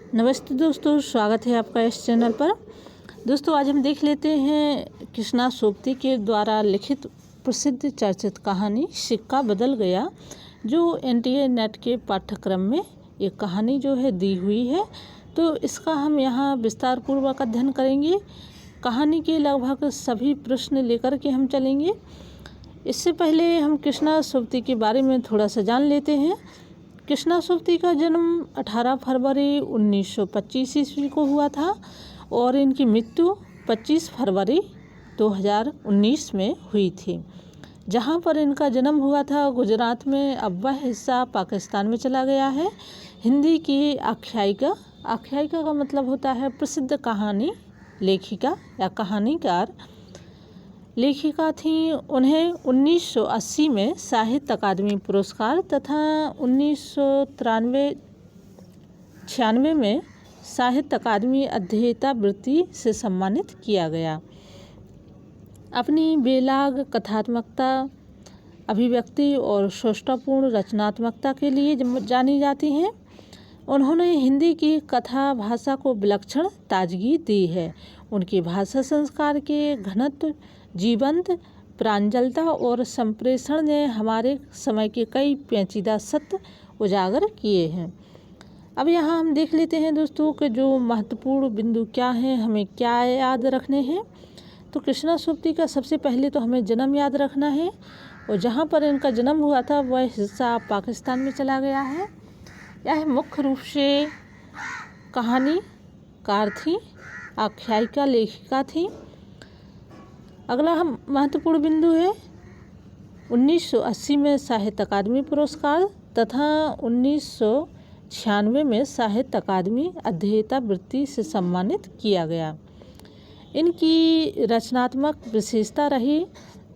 नमस्ते दोस्तों, स्वागत है आपका इस चैनल पर। दोस्तों आज हम देख लेते हैं कृष्णा सोबती के द्वारा लिखित प्रसिद्ध चर्चित कहानी सिक्का बदल गया, जो एनटीए नेट के पाठ्यक्रम में एक कहानी जो है दी हुई है। तो इसका हम यहाँ विस्तार पूर्वक अध्ययन करेंगे। कहानी के लगभग सभी प्रश्न लेकर के हम चलेंगे। इससे पहले हम कृष्णा सोबती के बारे में थोड़ा सा जान लेते हैं। कृष्णा सोबती का जन्म 18 फरवरी 1925 ईस्वी को हुआ था और इनकी मृत्यु 25 फरवरी 2019 में हुई थी। जहां पर इनका जन्म हुआ था गुजरात में, अब वह हिस्सा पाकिस्तान में चला गया है। हिंदी की आख्यायिका का मतलब होता है प्रसिद्ध कहानी लेखिका या कहानीकार लेखिका थी। उन्हें 1980 में साहित्य अकादमी पुरस्कार तथा 1993-96 में साहित्य अकादमी अध्येता वृत्ति से सम्मानित किया गया। अपनी बेलाग कथात्मकता, अभिव्यक्ति और सौष्ठवपूर्ण रचनात्मकता के लिए जानी जाती हैं। उन्होंने हिंदी की कथा भाषा को विलक्षण ताजगी दी है। उनकी भाषा संस्कार के घनत्व, जीवंत प्रांजलता और संप्रेषण ने हमारे समय के कई पेचीदा सत्य उजागर किए हैं। अब यहाँ हम देख लेते हैं दोस्तों कि जो महत्वपूर्ण बिंदु क्या हैं, हमें क्या याद रखने हैं। तो कृष्णा सोबती का सबसे पहले तो हमें जन्म याद रखना है, और जहाँ पर इनका जन्म हुआ था वह हिस्सा पाकिस्तान में चला गया है। यह मुख्य रूप से कहानीकार थी, आख्यायिका लेखिका थी। अगला हम महत्वपूर्ण बिंदु है 1980 में साहित्य अकादमी पुरस्कार तथा 1996 में साहित्य अकादमी अध्येता वृत्ति से सम्मानित किया गया। इनकी रचनात्मक विशेषता रही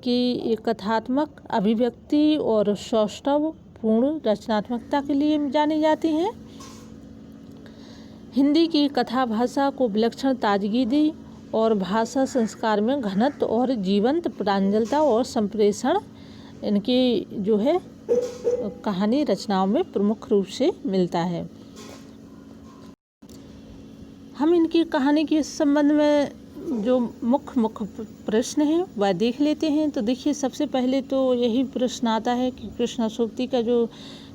कि कथात्मक अभिव्यक्ति और सौष्ठवपूर्ण रचनात्मकता के लिए जानी जाती हैं। हिंदी की कथा भाषा को विलक्षण ताजगी दी और भाषा संस्कार में घनत्व और जीवंत प्रांजलता और संप्रेषण इनकी जो है कहानी रचनाओं में प्रमुख रूप से मिलता है। हम इनकी कहानी के संबंध में जो मुख्य प्रश्न हैं वह देख लेते हैं। तो देखिए, सबसे पहले तो यही प्रश्न आता है कि कृष्णा सोबती का जो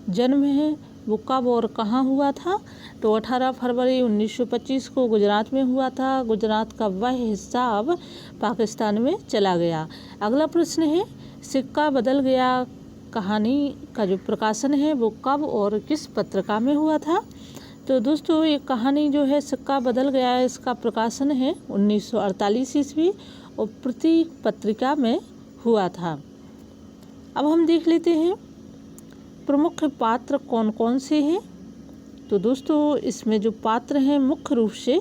जन्म है वो कब और कहाँ हुआ था। तो 18 फरवरी 1925 को गुजरात में हुआ था। गुजरात का वह हिस्सा अब पाकिस्तान में चला गया। अगला प्रश्न है सिक्का बदल गया कहानी का जो प्रकाशन है वो कब और किस पत्रिका में हुआ था। तो दोस्तों ये कहानी जो है सिक्का बदल गया है, इसका प्रकाशन है 1948 ईस्वी और प्रतीक पत्रिका में हुआ था। अब हम देख लेते हैं प्रमुख पात्र कौन कौन से हैं। तो दोस्तों इसमें जो पात्र हैं मुख्य रूप से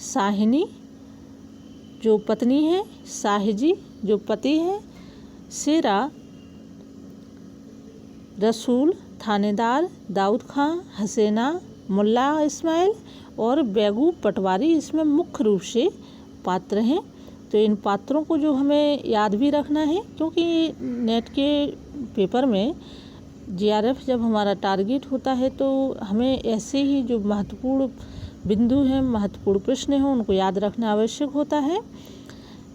साहिनी जो पत्नी है, साहिजी जो पति है, शेरा, रसूल, थानेदार, दाऊद खां, हसीना, मुल्ला इस्माइल और बेगू पटवारी इसमें मुख्य रूप से पात्र हैं। तो इन पात्रों को जो हमें याद भी रखना है, क्योंकि नेट के पेपर में जीआरएफ जब हमारा टारगेट होता है तो हमें ऐसे ही जो महत्वपूर्ण बिंदु हैं, महत्वपूर्ण प्रश्न हैं, उनको याद रखना आवश्यक होता है।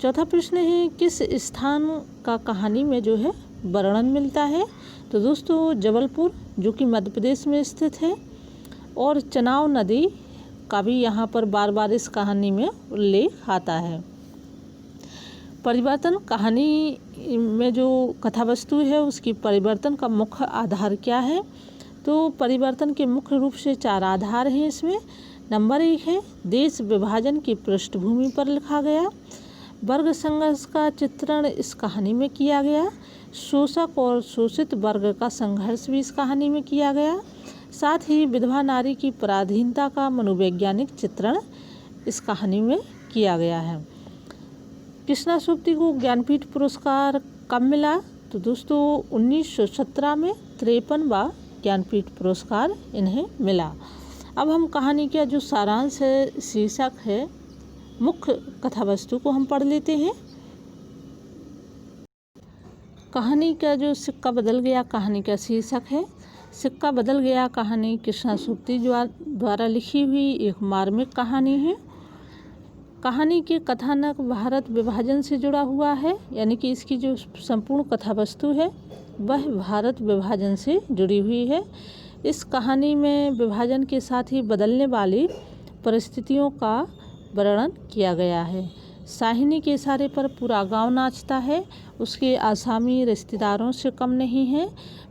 चौथा प्रश्न है किस स्थान का कहानी में जो है वर्णन मिलता है। तो दोस्तों जबलपुर जो कि मध्य प्रदेश में स्थित है, और चनाव नदी का भी यहाँ पर बार बार इस कहानी में उल्लेख आता है। परिवर्तन कहानी में जो कथा वस्तु है उसकी परिवर्तन का मुख्य आधार क्या है। तो परिवर्तन के मुख्य रूप से 4 आधार हैं इसमें। नंबर 1 है देश विभाजन की पृष्ठभूमि पर लिखा गया। वर्ग संघर्ष का चित्रण इस कहानी में किया गया। शोषक और शोषित वर्ग का संघर्ष भी इस कहानी में किया गया। साथ ही विधवा नारी की पराधीनता का मनोवैज्ञानिक चित्रण इस कहानी में किया गया है। कृष्णा सोबती को ज्ञानपीठ पुरस्कार कब मिला। तो दोस्तों 1917 में 53वां ज्ञानपीठ पुरस्कार इन्हें मिला। अब हम कहानी का जो सारांश है, शीर्षक है, मुख्य कथा वस्तु को हम पढ़ लेते हैं। कहानी का जो सिक्का बदल गया कहानी का शीर्षक है। सिक्का बदल गया कहानी कृष्णा सुप्ती द्वारा लिखी हुई एक मार्मिक कहानी है। कहानी के कथानक भारत विभाजन से जुड़ा हुआ है, यानी कि इसकी जो संपूर्ण कथा वस्तु है वह भारत विभाजन से जुड़ी हुई है। इस कहानी में विभाजन के साथ ही बदलने वाली परिस्थितियों का वर्णन किया गया है। साहिनी के इशारे पर पूरा गांव नाचता है, उसके आसामी रिश्तेदारों से कम नहीं है।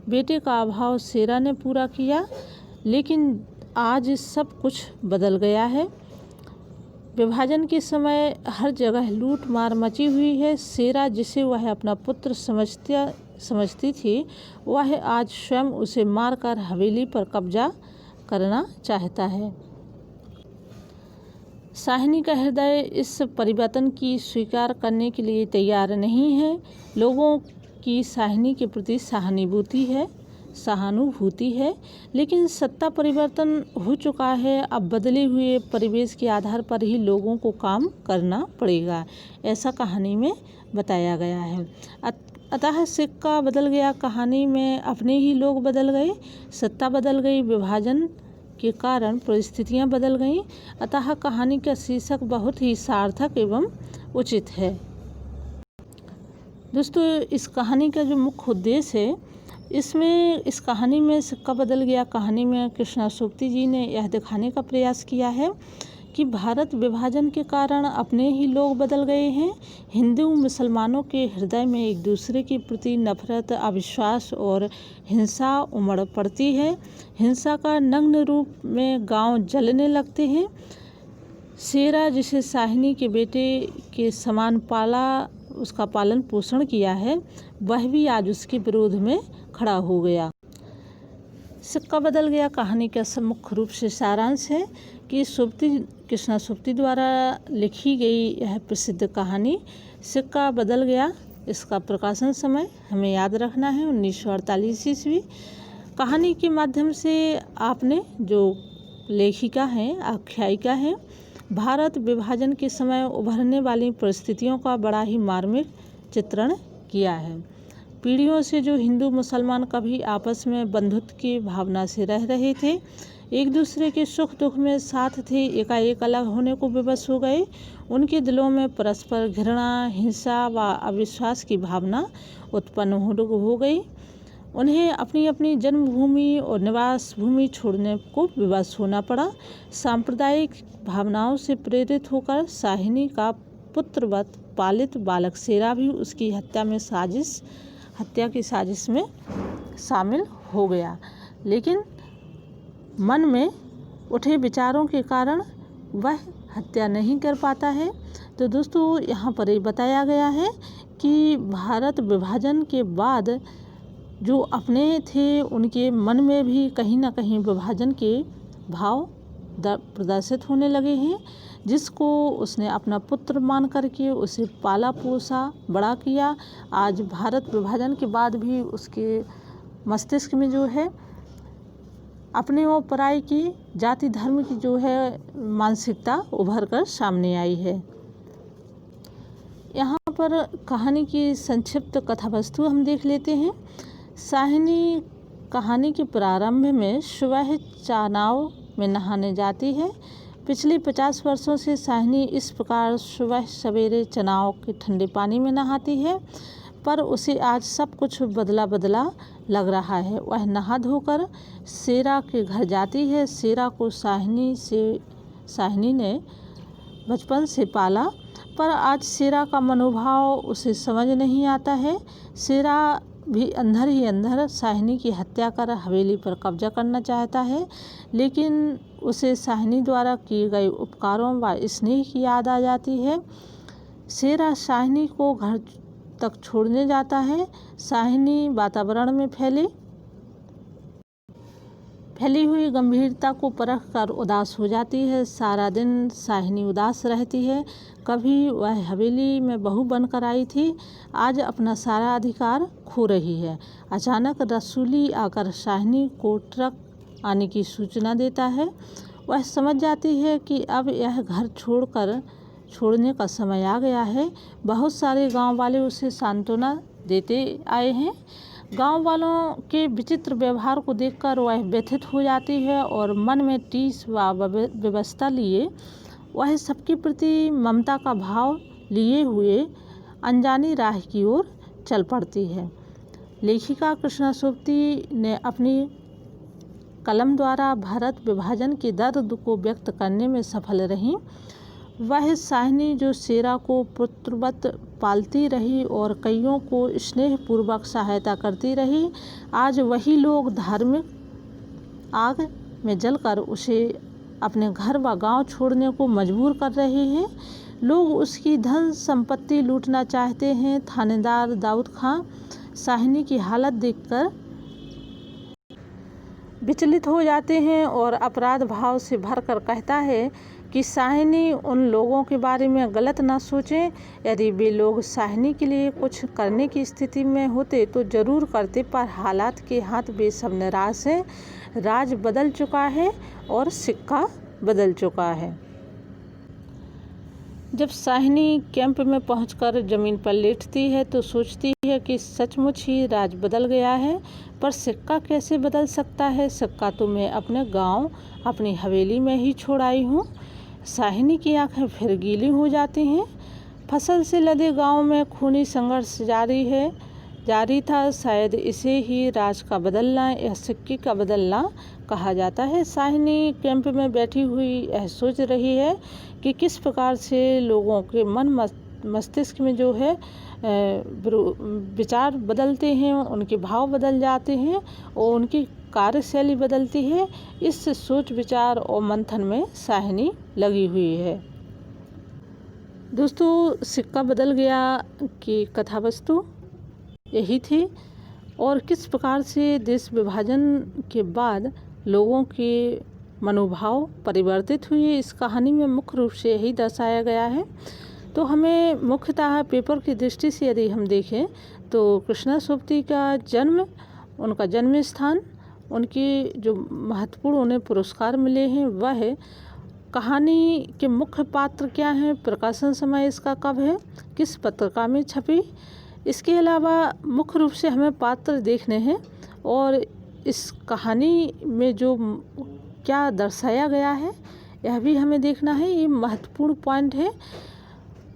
बेटे का अभाव शेरा ने पूरा किया, लेकिन आज सब कुछ बदल गया है। विभाजन के समय हर जगह लूट मार मची हुई है। शेरा, जिसे वह अपना पुत्र समझती थी, वह आज स्वयं उसे मारकर हवेली पर कब्जा करना चाहता है। साहिनी का हृदय इस परिवर्तन की स्वीकार करने के लिए तैयार नहीं है। लोगों की साहिनी के प्रति सहानुभूति है, लेकिन सत्ता परिवर्तन हो चुका है। अब बदले हुए परिवेश के आधार पर ही लोगों को काम करना पड़ेगा, ऐसा कहानी में बताया गया है। अतः सिक्का बदल गया कहानी में अपने ही लोग बदल गए, सत्ता बदल गई, विभाजन के कारण परिस्थितियां बदल गईं। अतः कहानी का शीर्षक बहुत ही सार्थक एवं उचित है। दोस्तों, इस कहानी का जो मुख्य उद्देश्य है, इस कहानी में सिक्का बदल गया कहानी में कृष्णा सुप्ती जी ने यह दिखाने का प्रयास किया है कि भारत विभाजन के कारण अपने ही लोग बदल गए हैं। हिंदू मुसलमानों के हृदय में एक दूसरे के प्रति नफरत, अविश्वास और हिंसा उमड़ पड़ती है। हिंसा का नग्न रूप में गांव जलने लगते हैं। शेरा, जिसे साहिनी के बेटे के समान उसका पालन पोषण किया है, वह भी आज उसके विरोध में खड़ा हो गया। सिक्का बदल गया कहानी का मुख्य रूप से सारांश है कि कृष्णा सुप्ती द्वारा लिखी गई यह प्रसिद्ध कहानी सिक्का बदल गया, इसका प्रकाशन समय हमें याद रखना है 1948 ईस्वी। कहानी के माध्यम से आपने जो लेखिका हैं, आख्यायिका हैं, भारत विभाजन के समय उभरने वाली परिस्थितियों का बड़ा ही मार्मिक चित्रण किया है। पीढ़ियों से जो हिंदू मुसलमान कभी आपस में बंधुत्व की भावना से रह रहे थे, एक दूसरे के सुख दुख में साथ थे, एकाएक अलग होने को विवश हो गए। उनके दिलों में परस्पर घृणा, हिंसा व अविश्वास की भावना उत्पन्न हो गई। उन्हें अपनी अपनी जन्मभूमि और निवास भूमि छोड़ने को विवश होना पड़ा। सांप्रदायिक भावनाओं से प्रेरित होकर साहिनी का पुत्रवत पालित बालक शेरा भी उसकी हत्या की साजिश में शामिल हो गया, लेकिन मन में उठे विचारों के कारण वह हत्या नहीं कर पाता है। तो दोस्तों, यहाँ पर ये बताया गया है कि भारत विभाजन के बाद जो अपने थे, उनके मन में भी कहीं ना कहीं विभाजन के भाव प्रदर्शित होने लगे हैं, जिसको उसने अपना पुत्र मान करके उसे पाला पोसा बड़ा किया। आज भारत विभाजन के बाद भी उसके मस्तिष्क में जो है अपने और पराई की, जाति धर्म की जो है मानसिकता उभर कर सामने आई है। यहाँ पर कहानी की संक्षिप्त कथा वस्तु हम देख लेते हैं। साहिनी कहानी के प्रारंभ में सुबह चनाव में नहाने जाती है। पिछले 50 वर्षों से साहिनी इस प्रकार सुबह सवेरे चनाव के ठंडे पानी में नहाती है, पर उसे आज सब कुछ बदला बदला लग रहा है। वह नहा धोकर शेरा के घर जाती है। शेरा को साहिनी ने बचपन से पाला, पर आज शेरा का मनोभाव उसे समझ नहीं आता है। शेरा भी अंदर ही अंदर साहिनी की हत्या कर हवेली पर कब्जा करना चाहता है, लेकिन उसे साहिनी द्वारा किए गए उपकारों व स्नेह की याद आ जाती है। शेरा साहिनी को घर तक छोड़ने जाता है। साहिनी वातावरण में फैली हुई गंभीरता को परख कर उदास हो जाती है। सारा दिन साहिनी उदास रहती है। कभी वह हवेली में बहू बनकर आई थी, आज अपना सारा अधिकार खो रही है। अचानक रसूली आकर साहिनी को ट्रक आने की सूचना देता है। वह समझ जाती है कि अब यह घर छोड़ने का समय आ गया है। बहुत सारे गांव वाले उसे सांत्वना देते आए हैं। गांव वालों के विचित्र व्यवहार को देखकर वह व्यथित हो जाती है और मन में टीस व व्यवस्था लिए वह सबके प्रति ममता का भाव लिए हुए अनजानी राह की ओर चल पड़ती है। लेखिका कृष्णा सोबती ने अपनी कलम द्वारा भारत विभाजन के दर्द को व्यक्त करने में सफल रही। वह साहिनी जो शेरा को पुत्रवत पालती रही और कईयों को स्नेहपूर्वक सहायता करती रही, आज वही लोग धार्मिक आग में जलकर उसे अपने घर व गांव छोड़ने को मजबूर कर रहे हैं। लोग उसकी धन संपत्ति लूटना चाहते हैं। थानेदार दाऊद खां साहिनी की हालत देखकर विचलित हो जाते हैं और अपराध भाव से भरकर कहता है कि साहिनी उन लोगों के बारे में गलत ना सोचें। यदि वे लोग साहिनी के लिए कुछ करने की स्थिति में होते तो ज़रूर करते, पर हालात के हाथ वे सब निराश हैं। राज बदल चुका है और सिक्का बदल चुका है। जब साहिनी कैंप में पहुंचकर ज़मीन पर लेटती है तो सोचती है कि सचमुच ही राज बदल गया है, पर सिक्का कैसे बदल सकता है? सिक्का तो मैं अपने गांव, अपनी हवेली में ही छोड़ आई हूँ। साहिनी की आंखें फिर गीली हो जाती हैं। फसल से लदे गांव में खूनी संघर्ष जारी था। शायद इसे ही राज का बदलना या सिक्के का बदलना कहा जाता है। साहिनी कैंप में बैठी हुई यह सोच रही है कि किस प्रकार से लोगों के मन मस्तिष्क में जो है विचार बदलते हैं, उनके भाव बदल जाते हैं और उनकी कार्यशैली बदलती है। इस सोच विचार और मंथन में साहिनी लगी हुई है। दोस्तों, सिक्का बदल गया की कथा वस्तु यही थी और किस प्रकार से देश विभाजन के बाद लोगों के मनोभाव परिवर्तित हुए, इस कहानी में मुख्य रूप से यही दर्शाया गया है। तो हमें मुख्यतः पेपर की दृष्टि से यदि हम देखें तो कृष्णा सोबती का जन्म, उनका जन्म स्थान, उनके जो महत्वपूर्ण उन्हें पुरस्कार मिले हैं वह, कहानी के मुख्य पात्र क्या हैं, प्रकाशन समय इसका कब है, किस पत्रिका में छपी, इसके अलावा मुख्य रूप से हमें पात्र देखने हैं और इस कहानी में जो क्या दर्शाया गया है यह भी हमें देखना है। ये महत्वपूर्ण पॉइंट है।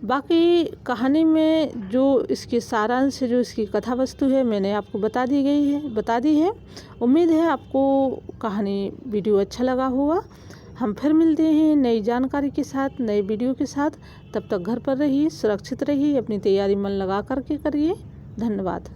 बाकी कहानी में जो इसके सारांश, जो इसकी कथा वस्तु है, मैंने आपको बता दी है। उम्मीद है आपको कहानी वीडियो अच्छा लगा होगा। हम फिर मिलते हैं नई जानकारी के साथ, नए वीडियो के साथ। तब तक घर पर रहिए, सुरक्षित रहिए, अपनी तैयारी मन लगा करके करिए। धन्यवाद।